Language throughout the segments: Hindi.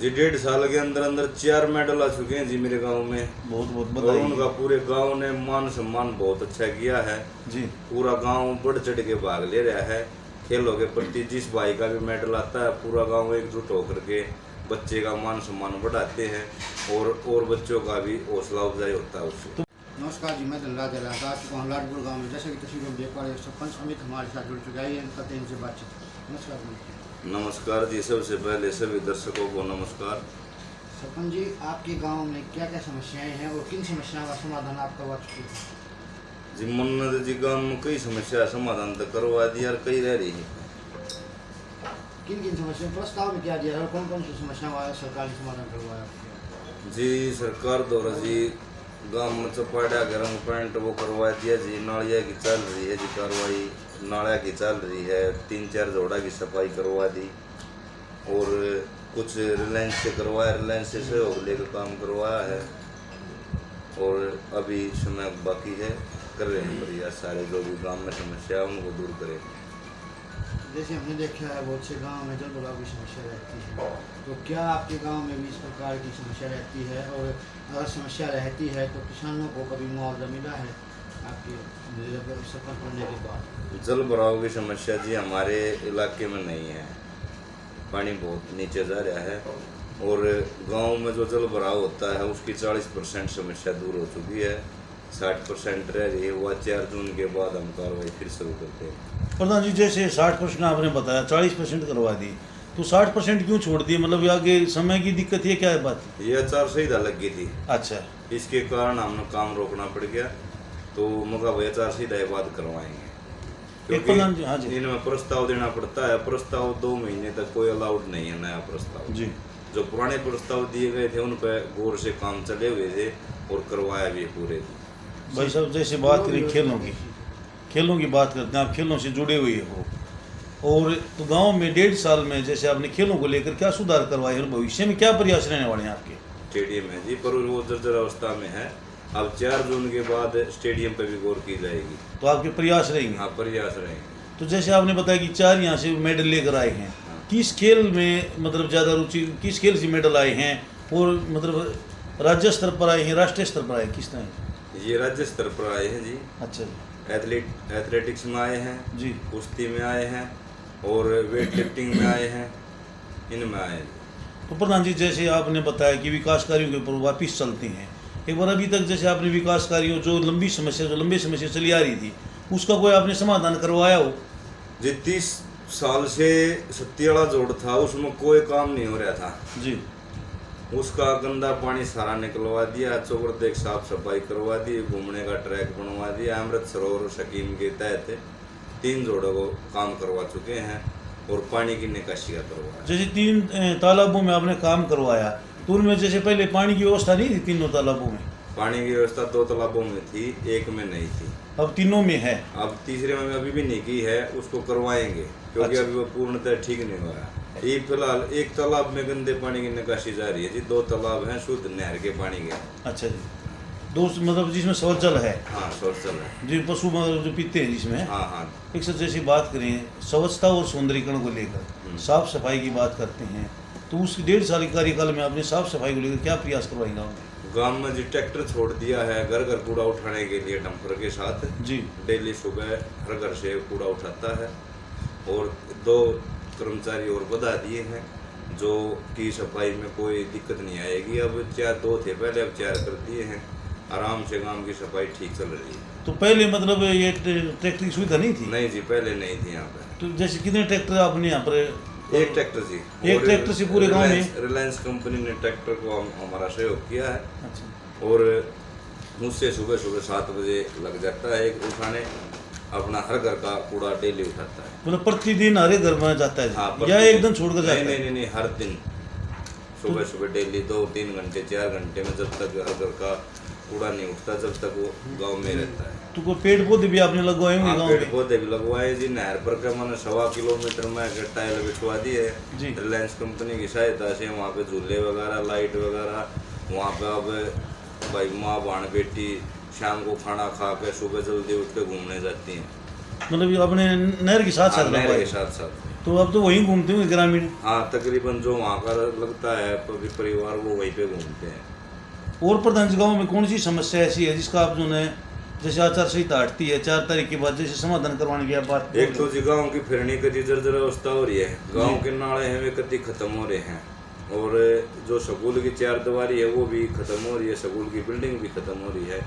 जी 1.5 साल के अंदर अंदर 4 मेडल आ चुके हैं जी मेरे गांव में। बहुत बहुत और बधाई उनका पूरे गांव ने मान सम्मान बहुत अच्छा किया है जी। पूरा गांव बढ़ चढ़ के भाग ले रहा है खेलों के प्रति। जिस भाई का भी मेडल आता है पूरा गांव एकजुट होकर के बच्चे का मान सम्मान बढ़ाते हैं और बच्चों का भी हौसला अफजाई होता है उससे। नमस्कार जी, मैं धनराज आ चुका हूँ लाडपुर गाँव में। जैसे कि तस्वीर में देख पा रहे हैं, सरपंच अमित हमारे साथ जुड़ चुका है। करते हैं इनसे बातचीत। नमस्कार जी। नमस्कार जी, सबसे पहले सभी दर्शकों को नमस्कार। सरपंच जी, आपके गांव में क्या क्या समस्याएं हैं और किन समस्याओं का समाधान आप करवा चुके हैं? जी मन्नत जी गांव में कई समस्या समाधान तो करवा दिया और कई रह रही है। किन किन समस्याओं प्रस्ताव में क्या दिया है और कौन कौन सी समस्याओं का सरकार ने समाधान करवाया? जी सरकार द्वारा जी गांव में चौपाड़ा गरम पॉइंट वो करवा दिया जी। नालिया की चल रही है जी कार्रवाई, नाला की चल रही है। 3-4 जोड़ा की सफाई करवा दी और कुछ रिलायंस से करवाया, रिलायंस से सहयोग लेकर काम करवाया है और अभी समय बाकी है। कर रहे हैं प्रयास सारे जो भी गांव में समस्या है उनको दूर करें। जैसे हमने देखा है बहुत से गांव में जल भराव की समस्या रहती है, तो क्या आपके गांव में भी इस प्रकार की समस्या रहती है? और अगर समस्या रहती है तो किसानों को कभी मुआवजा मिला है आपके सरपंच बनने के बाद? जल भराव की समस्या जी हमारे इलाके में नहीं है। पानी बहुत नीचे जा रहा है और गांव में जो जल भराव होता है उसकी 40% समस्या दूर हो चुकी है। 60% रह रही है। वह 4 जून के बाद हम कार्रवाई फिर शुरू करते हैं। प्रधान जी, जैसे 60% आपने बताया, 40% करवा दी, तो 60% क्यों छोड़ दी? मतलब आगे समय की दिक्कत है, क्या है बात? ये आचारसंहिता लग गई थी, अच्छा, इसके कारण हमने काम रोकना पड़ गया। तो मौका भाई आचारसंहिता के बाद करवाएंगे एक प्रधान जी, हाँ जी, क्योंकि इनमें प्रस्ताव देना पड़ता है। प्रस्ताव 2 महीने तक कोई अलाउड नहीं है नया प्रस्ताव जी। जो पुराने प्रस्ताव दिए गए थे उन पर गौर से काम चले हुए थे और करवाया भी पूरे। भाई साहब, जैसे बात करें खेलों की बात करते हैं, आप खेलों से जुड़े हुए हो और तो गांव में 1.5 साल में जैसे आपने खेलों को लेकर क्या सुधार करवाए और भविष्य में क्या प्रयास रहने वाले हैं आपके? स्टेडियम है जी पर वो जर्जर अवस्था में है। अब 4 जून के बाद स्टेडियम पर भी गौर की जाएगी। तो आपके प्रयास रहेंगे? हाँ, प्रयास रहेंगे। तो जैसे आपने बताया कि 4 यहाँ से मेडल लेकर आए हैं, किस खेल में मतलब ज़्यादा रुचि, किस खेल से मेडल आए हैं और मतलब राज्य स्तर पर आए हैं, राष्ट्रीय स्तर पर आए, किस तरह? ये राज्य स्तर पर आए हैं जी। अच्छा जी। एथलेटिक्स में आए हैं जी, कुश्ती में आए हैं और वेट लिफ्टिंग में आए हैं, इनमें आए हैं। तो प्रधान जी, जैसे आपने बताया कि विकास कार्यों के ऊपर वापिस चलते हैं, एक बार अभी तक जैसे आपने विकास कार्यों जो लंबी समस्या चली आ रही थी उसका कोई आपने समाधान करवाया हो? जी 30 साल से सत्याला जोड़ था, उसमें कोई काम नहीं हो रहा था जी। उसका गंदा पानी सारा निकलवा दिया, चौकड़देख साफ सफाई करवा दी, घूमने का ट्रैक बनवा दिया। अमृत सरोवर स्कीम के तहत 3 जोड़ों को काम करवा चुके हैं और पानी की निकासी का करवाया। जैसे 3 तालाबों में आपने काम करवाया, तो उनमें जैसे पहले पानी की व्यवस्था नहीं थी तीनों तालाबों में? पानी की व्यवस्था 2 तालाबों में थी, 1 में नहीं थी। अब तीनों में है? अब तीसरे में अभी भी नहीं की है, उसको करवाएंगे क्योंकि अच्छा। अभी वो पूर्णतः ठीक नहीं हो रहा। ये फिलहाल 1 तालाब में गंदे पानी की निकासी जा रही है जी। 2 तालाब हैं शुद्ध नहर के पानी के। अच्छा जी। 2 मतलब जिसमें शौचालय है? हाँ, शौचालय है जी, पशु मतलब जो पीते हैं जिसमें? हाँ हाँ। एक सर जैसी बात करें स्वच्छता और सौंदर्यीकरण को लेकर, साफ सफाई की बात करते हैं, तो उस 1.5 साल के कार्यकाल में आपने साफ सफाई को लेकर क्या प्रयास करवाई गाँव में? गांव में जी ट्रैक्टर छोड़ दिया है घर घर कूड़ा उठाने के लिए डंपर के साथ जी। डेली सुबह हर घर से कूड़ा उठाता है और 2 कर्मचारी और बढ़ा दिए हैं जो कि सफाई में कोई दिक्कत नहीं आएगी। अब 2 थे पहले, अब 4 कर दिए हैं। आराम से गांव की सफाई ठीक चल रही है। तो पहले मतलब ये ट्रैक्टर की सुविधा नहीं थी? नहीं जी, पहले नहीं थी यहाँ पे। तो जैसे कितने ट्रैक्टर आपने यहाँ पर? 1 ट्रैक्टर जी। एक ट्रैक्टर से पूरे गांव में? रिलायंस कंपनी ने ट्रैक्टर को हमारा सहयोग किया है अच्छा। और मुझसे सुबह 7 बजे लग जाता है एक उठाने। अपना हर घर का कूड़ा डेली उठाता है। मतलब प्रतिदिन हर एक घर में जाता है? हाँ, या एक दिन छोड़कर जाता है? नहीं, हर दिन सुबह डेली 2-3 घंटे 4 घंटे में, जब तक हर घर का कूड़ा नहीं उठता जब तक वो गांव में रहता है। तो कोई पेड़ पौधे भी आपने लगवाए होंगे गाँव में? पेड़ पौधे भी लगवाए जी। नहर पर का मैंने 1.25 किलोमीटर में टाइल बिछवा दी है जी। रिलायंस कंपनी की सहायता से। वहाँ पे झूले वगैरह, लाइट वगैरह। वहाँ पे अब भाई माँ बहन बेटी शाम को खाना खा के सुबह जल्दी उठ के घूमने जाती हैं। मतलब ये अपने नहर के साथ साथ नहर लगवाए? के साथ साथ। तो अब तो वहीं घूमते होंगे ग्रामीण। हाँ, तकरीबन जो वहाँ का लगता है परिवार वो वहीं पे घूमते हैं। और प्रधान जी गाँव में कौन सी समस्या ऐसी है जिसका आप जो है जैसे आचार संहिता हटती है 4 तारीख के बाद जैसे समाधान करवाने की आप बात एक तो जी गाँव की फिरनी कति जर्जर अवस्था हो रही है, गाँव के नाले हैं वे कति खत्म हो रहे हैं, और जो स्कूल की 4 दीवारी है वो भी खत्म हो रही है, स्कूल की बिल्डिंग भी खत्म हो रही है,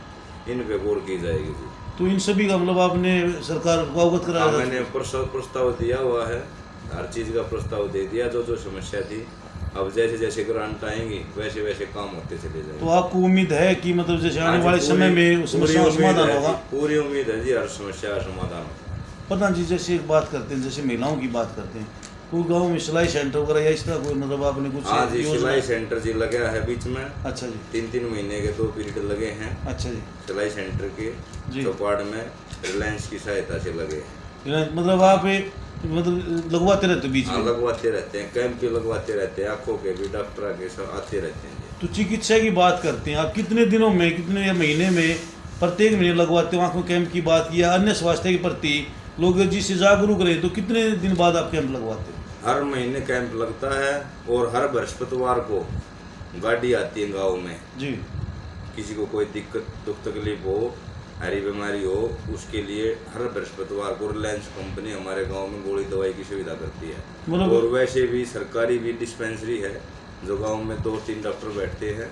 इन पे गौर की जाएगी जी। तो इन सभी का मतलब आपने सरकार को अवगत हाँ, कराया? मैंने प्रस्ताव दिया हुआ है, हर चीज़ का प्रस्ताव दे दिया, जो समस्या थी। अब जैसे जैसे ग्रांट आएंगी वैसे वैसे काम होते चले जाएंगे। तो आपको उम्मीद है कि मतलब जैसे आने हाँ जी, वाले समय में पूरी समस्या का उम्मीद समाधान है होगा? जी, पूरी उम्मीद है जी, हर समस्या का समाधान होगा। प्रधान जी जैसे एक बात करते हैं, जैसे महिलाओं की बात करते हैं, तो गाँव में सिलाई सेंटर वगैरह या इस तरह कोई मतलब आपने कुछ हाँ जी, योजना? सिलाई सेंटर जी लगा है बीच में। अच्छा जी। 3 महीने के 2 पीरियड लगे हैं अच्छा जी। सिलाई सेंटर के जी। चौपाड़ में रिलायंस की सहायता से लगे हैं। मतलब आप मतलब लगवाते रहते हो बीच हाँ, में? लगवाते रहते हैं, कैंप भी लगवाते रहते हैं, आँखों के भी, डॉक्टर के सब आते रहते हैं जी। तो चिकित्सा की बात करते हैं, आप कितने दिनों में, कितने या महीने में, प्रत्येक महीने लगवाते हो? आँखों कैंप की बात किया, अन्य स्वास्थ्य के प्रति लोग जिससे जागरूक रहे, तो कितने दिन बाद आप कैंप लगवाते हो? हर महीने कैंप लगता है, और हर बृहस्पतिवार को गाड़ी आती है गाँव में। जी। किसी को कोई दिक्कत दुख तकलीफ हो, हरी बीमारी हो, उसके लिए हर बृहस्पतिवार को रिलायंस कंपनी हमारे गांव में गोली दवाई की सुविधा करती है। मतलब- और वैसे भी सरकारी भी डिस्पेंसरी है, जो गांव में 2-3 डॉक्टर बैठते हैं,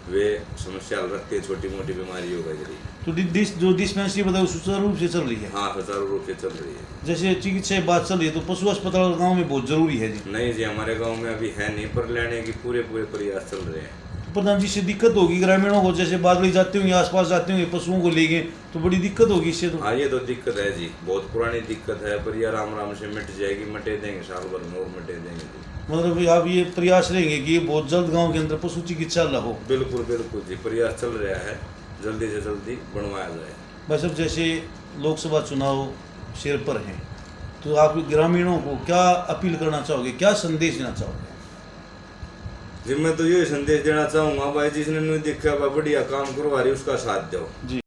वे समस्या हल रखते हैं छोटी मोटी बीमारियों का जरिए। तो जो डिस्पेंसरी बताओ सुचारू रूप से चल रही है? हाँ, सुचारू रूप से चल रही है। जैसे चिकित्सा की बात चल रही है तो पशु अस्पताल गाँव में बहुत जरूरी है जी। नहीं जी, हमारे गांव में अभी है नहीं, पर लेने की पूरे प्रयास चल रहे हैं। प्रधान जी से दिक्कत होगी ग्रामीणों को, जैसे बादली जाते होंगे, आसपास जाते होंगे, पशुओं को ले गए तो बड़ी दिक्कत होगी इससे तो? हाँ, ये तो दिक्कत है जी, बहुत पुरानी दिक्कत है, पर यह राम से मिट जाएगी, मिटे देंगे, साल भर में और मिटे देंगे जी। मतलब आप ये प्रयास रहेंगे कि बहुत जल्द गांव के अंदर पशु चिकित्सालय हो? बिल्कुल बिल्कुल जी, प्रयास चल रहा है, जल्दी से जल्दी बनवाया जाए। बस अब जैसे लोकसभा चुनाव सिर पर हैं, तो आप ग्रामीणों को क्या अपील करना चाहोगे, क्या संदेश देना चाहोगे? जी, मैं तो ये संदेश देना चाहूँगा भाई, जिसने नहीं देखा बढ़िया काम करवा रही उसका साथ दो। जी।